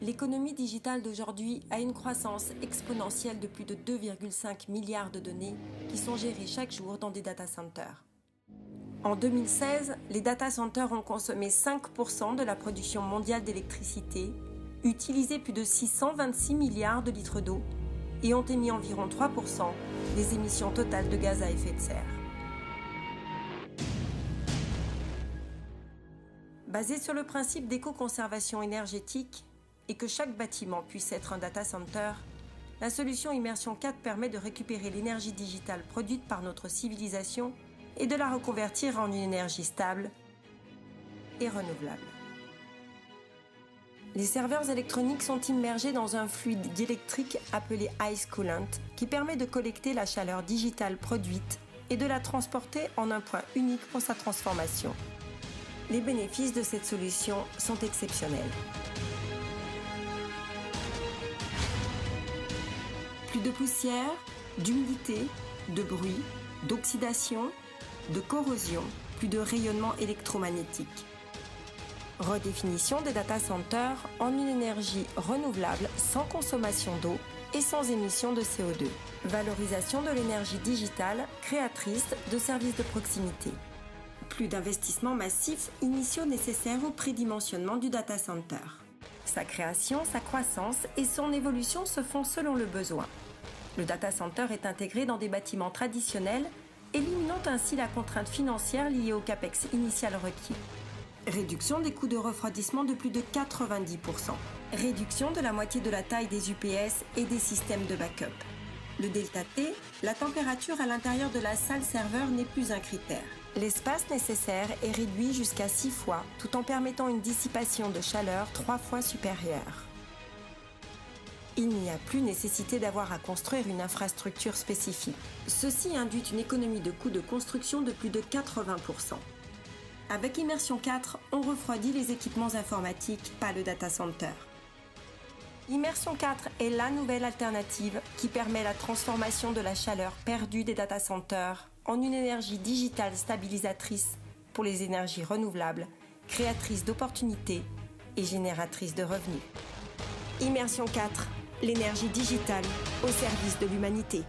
L'économie digitale d'aujourd'hui a une croissance exponentielle de plus de 2,5 milliards de données qui sont gérées chaque jour dans des data centers. En 2016, les data centers ont consommé 5% de la production mondiale d'électricité, utilisé plus de 626 milliards de litres d'eau et ont émis environ 3% des émissions totales de gaz à effet de serre. Basé sur le principe d'éco-conservation énergétique et que chaque bâtiment puisse être un data center, la solution Immersion 4 permet de récupérer l'énergie digitale produite par notre civilisation et de la reconvertir en une énergie stable et renouvelable. Les serveurs électroniques sont immergés dans un fluide diélectrique appelé ice coolant qui permet de collecter la chaleur digitale produite et de la transporter en un point unique pour sa transformation. Les bénéfices de cette solution sont exceptionnels. Plus de poussière, d'humidité, de bruit, d'oxydation, de corrosion, plus de rayonnement électromagnétique. Redéfinition des data centers en une énergie renouvelable sans consommation d'eau et sans émission de CO2. Valorisation de l'énergie digitale créatrice de services de proximité. Plus d'investissements massifs initiaux nécessaires au prédimensionnement du data center. Sa création, sa croissance et son évolution se font selon le besoin. Le data center est intégré dans des bâtiments traditionnels, éliminant ainsi la contrainte financière liée au capex initial requis. Réduction des coûts de refroidissement de plus de 90%. Réduction de la moitié de la taille des UPS et des systèmes de backup. Le delta T, la température à l'intérieur de la salle serveur n'est plus un critère. L'espace nécessaire est réduit jusqu'à 6 fois, tout en permettant une dissipation de chaleur 3 fois supérieure. Il n'y a plus nécessité d'avoir à construire une infrastructure spécifique. Ceci induit une économie de coûts de construction de plus de 80%. Avec Immersion 4, on refroidit les équipements informatiques, pas le data center. Immersion 4 est la nouvelle alternative qui permet la transformation de la chaleur perdue des data centers en une énergie digitale stabilisatrice pour les énergies renouvelables, créatrice d'opportunités et génératrice de revenus. Immersion 4, l'énergie digitale au service de l'humanité.